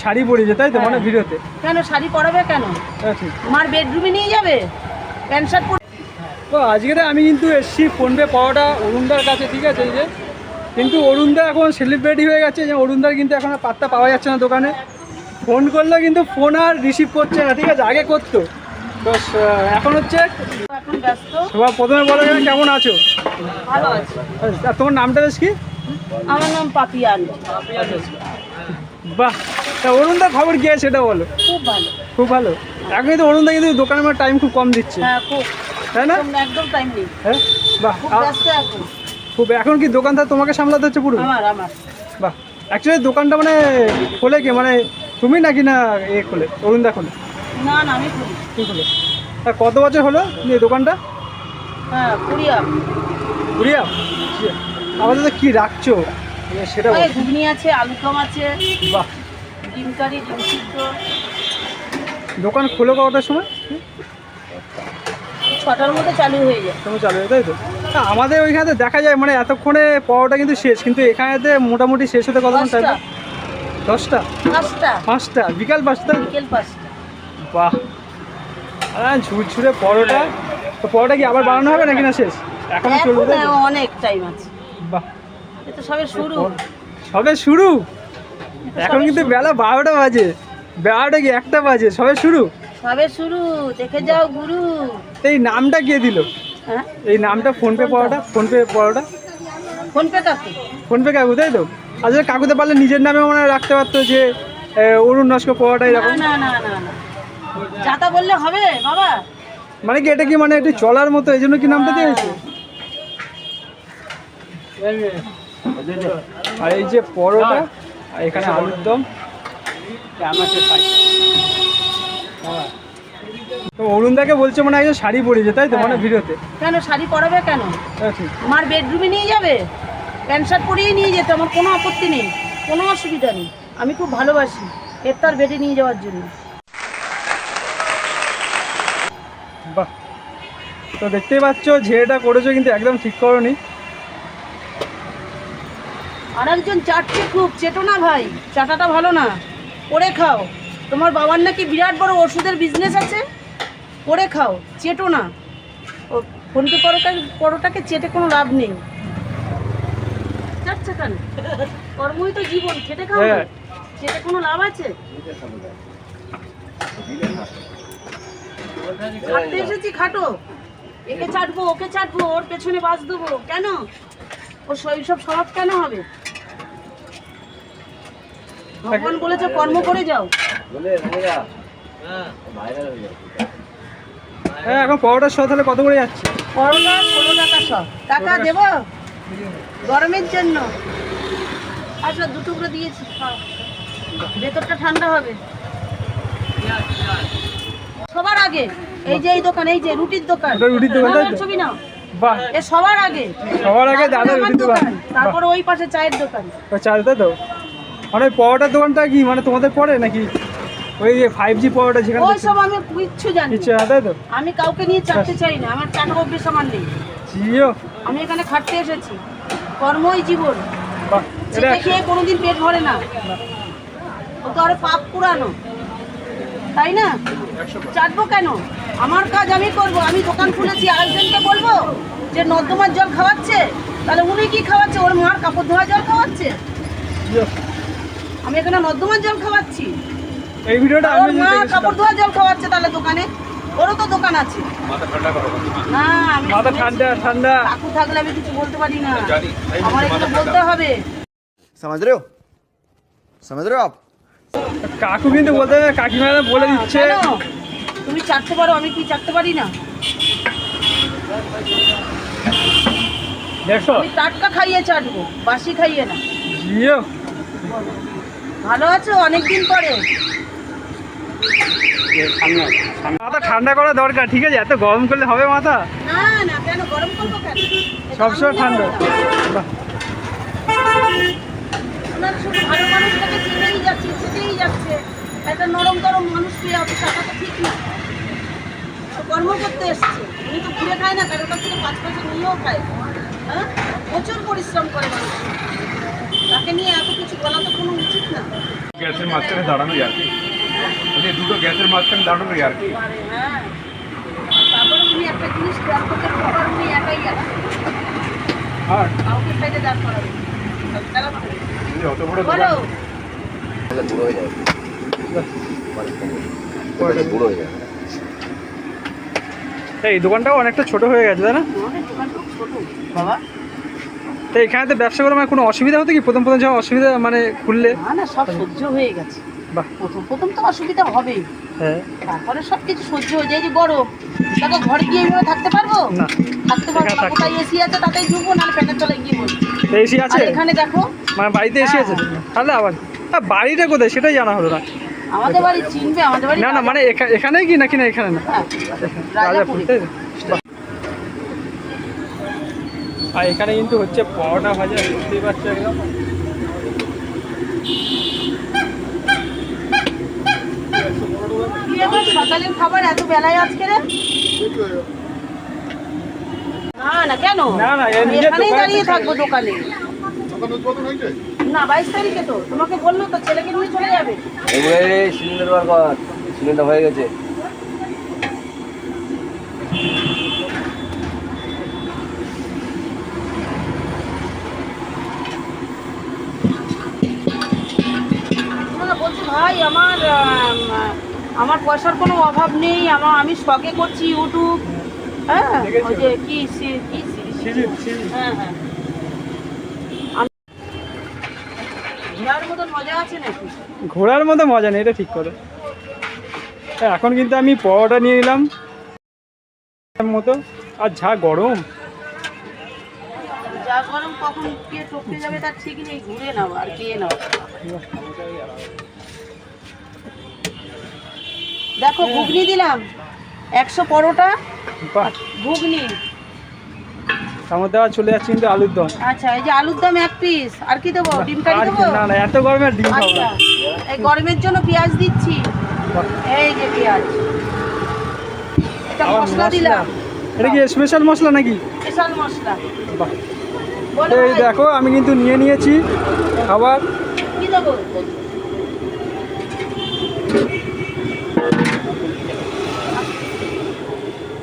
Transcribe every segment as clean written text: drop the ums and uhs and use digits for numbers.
শাড়ি পরিয়েছে তাই তো মানে ভিডিওতে? কেন শাড়ি পরাবে কেন? আমার বেডরুমে নিয়ে যাবে প্যান্ট শার্ট পরে? তো আজকে আমি কিন্তু এসছি ফোনপে পাওয়াটা অরুণদার কাছে, ঠিক আছে? এই যে কিন্তু অরুণদা এখন সেলিব্রিটি হয়ে গেছে, যে অরুণদার কিন্তু এখন আর পাত্তা পাওয়া যাচ্ছে না দোকানে। ফোন করলে কিন্তু ফোন আর রিসিভ করছে না, ঠিক আছে? আগে করতো। তো এখন হচ্ছে এখন ব্যস্ত। সবার প্রথমে বলো কেমন আছো? ভালো আছি। আর তোমার নামটা বেশ কি? আমার নাম পাপিয়ান। বাহ, তা অরুণদার খবর কি আছে সেটা বলো। খুব ভালো, খুব ভালো। এখন কিন্তু অরুণদা কিন্তু দোকানে আমার টাইম খুব কম দিচ্ছে, হ্যাঁ খুব, তাই না? একদম টাইম নেই। হ্যাঁ বাহ, খুব ব্যস্ত এখন। খুব। এখন কি দোকানটা তোমাকে সামলাতে হচ্ছে পুরো? আমার বাহ, অ্যাকচুয়ালি দোকানটা মানে খোলে কে, মানে তুমি নাকি না এ খোলে, অরুণদা খোলে? না আমি করি। কি খোলে? আর কত বছর হলো এই দোকানটা? হ্যাঁ পুরিয়া। পুরিয়া আমাদের তো কি রাখছো সেটা বলো। ঘুগনি আছে, আলুর দম আছে, বাহ, ডিম কারি, ডিম সিদ্ধ। দোকান খোলো কটার সময়? 6টার মধ্যে চালু হয়ে যায়। তুমি চালু হয়ে, তাই তো? আমাদের ওইখানে দেখা যায় মানে এতক্ষণে পাওয়াটা কিন্তু শেষ, কিন্তু এখানেতে মোটামুটি শেষ হতে কতক্ষণ টাইম? 10টা, 5টা, বিকাল 5টা, বিকেল 5টা। বাহ, ঝুরঝুরে পরোটা। তো পরোটা কি আবার বানানো হবে নাকি না শেষ? এখনো চলবে তাই তো? অনেক টাইম আছে। বাহ, এটা সবে শুরু। সবে শুরু? এখন কিন্তু বেলা 12টা বাজে, 12টা কি 1টা বাজে, সবে শুরু? সবে শুরু, দেখে যাও গুরু। এই নামটা কে দিল? হ্যাঁ এই নামটা ফোনপে পরোটা, ফোনপে পরোটা, ফোনপে কাকু। ফোনপে কাকু, তাই তো? আচ্ছা, কাকুতে পারলে নিজের নামে মনে হয় রাখতে পারতো, যে অরুণ নস্কর পরোটা এরকম। না না না না, যাতা বললে হবে বাবা। মানে কি এটা কি মানে একটু চলার মতো, এই জন্য কি নামটা দিয়েছে? আর এই যে পরোটা, আর এখানে আলুর দম। তো অরুণদাকে বলছে মানে একজন শাড়ি পরিয়েছে তাই তো মানে ভিডিওতে? কেন শাড়ি পরাবে কেন? আমার বেডরুমে নিয়ে যাবে প্যান্ট শার্ট পরিয়ে নিয়ে যেতে, আমার কোনো আপত্তি নেই, কোনো অসুবিধা নেই। আমি খুব ভালোবাসি এর তার বেডে নিয়ে যাওয়ার জন্য। বাহ, তো দেখতেই পাচ্ছ যেটা করেছো কিন্তু একদম ঠিক করোনি। আর একজন চাটছে খুব, চেটো না ভাই, চাটাটা ভালো না, করে খাও। তোমার বাবার নাকি বিরাট বড় ওষুধের বিজনেস আছে, করে খাও, চেটো না। ও ফোনপে পরোটাকে চেটে কোনো লাভ নেই। চাটছে কেন? কর্মই তো জীবন, খেটে খাও না, চেটে কোনো লাভ আছে? খাটতে এসেছি, খাটো। একে চাটবো, ওকে চাটবো, ওর পেছনে বাস দেবো কেন? ওর শৈশব স্বভাব কেন হবে? ভগবান বলেছে কর্ম করে যাও। হ্যাঁ, এখন পরোটার শ তাহলে কত করে যাচ্ছে? পরোটা 16 টাকা শ। টাকা দেবো গরমের জন্য। আচ্ছা 2 টুকরো দিয়েছি, খাও, ভেতরটা ঠান্ডা হবে। সবার আগে এই যে এই দোকান, এই যে রুটির দোকান, রুটির দোকান, তাই তো? ছবি নাও। বাহ, এ সবার আগে, সবার আগে দাদা রুটির দোকান, তারপর ওই পাশে চায়ের দোকান। চাল, তাই তো? মানে পরোটার দোকানটা কি মানে তোমাদের পড়ে নাকি ওই 5G পরোটা যেখানে? ওই সব আমি কিচ্ছু জানি না, তাই তো? আমি কাউকে নিয়ে চাটতে চাই না, আমার চাটা অভ্যেস আমার নেই। জিও, আমি এখানে খাটতে এসেছি, কর্মই জীবন। বাহ, এটা চেটে খেয়ে কোনোদিন পেট ভরে না, ও তো আরো পাপ পুরানো, তাই না? চাটবো কেন? আমার কাজ আমি করব। আমি দোকান খুলেছি, আরেকজনকে বলবো যে নর্দমার জল খাওয়াচ্ছে, তাহলে উনি কি খাওয়াচ্ছে? ওর মার কাপড় ধোয়া জল খাওয়াচ্ছে? জিও। আমি এখানে নর্দমার জল খাওয়াচ্ছি, এই ভিডিওটা ওর মা কাপড় ধোয়া জল খাওয়াচ্ছে, তাহলে দোকানে ওরও তো দোকান আছে। না আমি মাথা ঠান্ডা ঠান্ডা। কাকু থাকলে আমি কিছু বলতে পারি না, আমার এগুলো বলতে হবে। समझ रहे हो समझ रहे हो आप? কাকু কিন্তু বলতে কাকিমা বলে দিচ্ছে। কেন? তুমি চাটতে পারো, আমি কি চাটতে পারি না? দেখো, আমি টাটকা খাইয়ে চাটবো, বাসি খাইয়ে না। জিও, ভালো আছো অনেকদিন পরে? মাথা ঠান্ডা করা দরকার, ঠিক আছে? এত গরম করলে হবে মাথা? না না, কেন গরম করবো কেন? সবসময় ঠান্ডা। বাহ, ওনার শুধু ভালো মানুষটাকে চিনেই যাচ্ছে, চিনেই যাচ্ছে, একটা নরম গরম মানুষ পেয়ে হবে, টাকাটা ঠিক না। ও কর্ম করতে এসছে, উনি তো ঘুরে খায় না, কারোর কাছ থেকে 5 পয়সা নিয়েও খায়। হ্যাঁ, প্রচুর পরিশ্রম করে মানুষ, তাকে নিয়ে এত কিছু বলা তো কোনো উচিত না। গ্যাসের মাঝখানে দাঁড়ানো আর কি, মানে দুটো গ্যাসের মাঝখানে দাঁড়ানো আর কি। হ্যাঁ, তারপরে তুমি একটা জিনিস খেয়াল করতে পারো, তুমি একাই গেলা, আর কাউকে সাইডে দাঁড় করাবে এই অত বড় বলো। দোকান বুড়ো হয়ে যাবে, বুড়ো হয়ে যাবে। এই দোকানটাও অনেকটা ছোট হয়ে গেছে তাই না? আমাদের দোকান খুব ছোট বাবা। তো এখানে তো ব্যবসা করে মানে কোনো অসুবিধা হতো কি প্রথম প্রথম যখন অসুবিধা মানে খুললে? না না, সব সহ্য হয়ে গেছে। বাহ। প্রথম প্রথম তো অসুবিধা হবেই, হ্যাঁ, তারপরে সব কিছু সহ্য হয়ে যায়। যে গরম, দেখো ঘরে গিয়ে এইভাবে থাকতে পারবো না। থাকতে পারবো না। এখানে থাকতে- কোথায় এসি আছে তাতেই ঢুকবো, নাহলে প্যানের তলায় গিয়ে বসবো। এসি আর আছে এখানে দেখো, মানে বাড়িতে এসি আছে? তাহলে আবার বাড়িটা কোথায় সেটাই জানা হলো না। আমাদের বাড়ি চিনবে, আমাদের বাড়ি না না, মানে এখানেই কি নাকি না এখানে না? হ্যাঁ, রাজাপুরে। তাই তো? বাহ। আর এখানে কিন্তু হচ্ছে পরোটা ভাজা, বুঝতেই পারছো একদম। কি ব্যাপার, সকালের খাবার এত বেলায় আজকে রে? না না, কেন? না, না, এ আমি নিজের এখানেই দোকানে দাঁড়িয়ে থাকে। থাকবো দোকানে। না, 22 তারিখে তো তোমাকে বললো তো, ছেলেকে নিয়ে চলে যাবে। এবারে সিলিন্ডার বার কর, সিলিন্ডার হয়ে গেছে। না, বলছি ভাই, আমার পয়সার কোনো অভাব নেই, আমি শখে করছি ইউটিউব। হ্যাঁ, ওই যে কি হ্যাঁ হ্যাঁ, ঘোরার মতন মজা আছে নাকি? ঘোরার মতো মজা নেই, এটা ঠিক করে। এখন কিন্তু আমি পরোটা নিয়ে নিলাম মতো, আর যা গরম। যা গরম কখন কে টপকে যাবে তার ঠিক নেই, ঘুরে নাও আর কে নাও। দেখো ঘুগনি দিলাম 100 পরোটা বাহ, ঘুগনি। তার মধ্যে আবার চলে যাচ্ছে কিন্তু আলুর দম। আচ্ছা, এই যে আলুর দম 1 পিস, আর কি দেবো? ডিম কারি আর দেবো? না না, এত গরমে ডিম খাবো আচ্ছা, না। এই গরমের জন্য পেঁয়াজ দিচ্ছি। বাহ। এই যে পেঁয়াজ, এটা আবার মশলা দিলাম, এটা কি স্পেশাল মশলা নাকি? স্পেশাল মশলা। বাহ। বলো তো এই ভাই, দেখো আমি কিন্তু নিয়ে নিয়েছি খাবার। কি দেবো?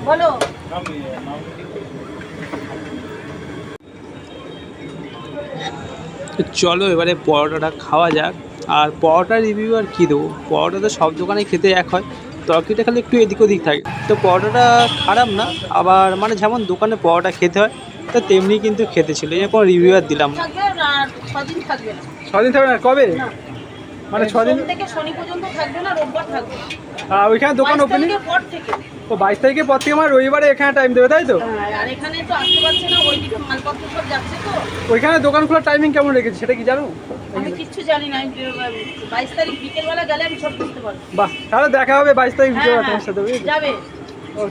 বলো। চলো এবারে পরোটাটা খাওয়া যাক। আর পরোটার রিভিউ আর কী দেবো, পরোটা তো সব দোকানে খেতে এক হয়, তরকারিটা খালি একটু এদিক ওদিক থাকে। তো পরোটাটা খারাপ না, আবার মানে যেমন দোকানে পরোটা খেতে হয় তো তেমনি কিন্তু খেতে ছিল, এই কোনো রিভিউ আর দিলাম না। থাকবে আর 6 দিন থাকবে না। 6 দিন থাকবে না? কবে? না, মানে 6 দিন? সোম থেকে শনি পর্যন্ত থাকবে না, রোববার থাকবে। ওইখানে দোকান 22 ওপেনিং? তারিখের পর থেকে। ও 22 তারিখের পর থেকে আমার রবিবারে এখানে টাইম দেবে তাই তো? হ্যাঁ, আর এখানে তো আসতে পারছে না, ওইদিকে মালপত্র সব যাচ্ছে তো। ওইখানে দোকান খোলার টাইমিং কেমন রেখেছে সেটা কি জানো? আমি কিচ্ছু জানি না, 22 তারিখ বিকেলবেলা গেলে আমি সব বুঝতে পারবো। বাহ, তাহলে দেখা হবে 22 তারিখ হ্যাঁ, বিকেলে হ্যাঁ, তোমার সাথে, বুঝলি? যাবে। ও,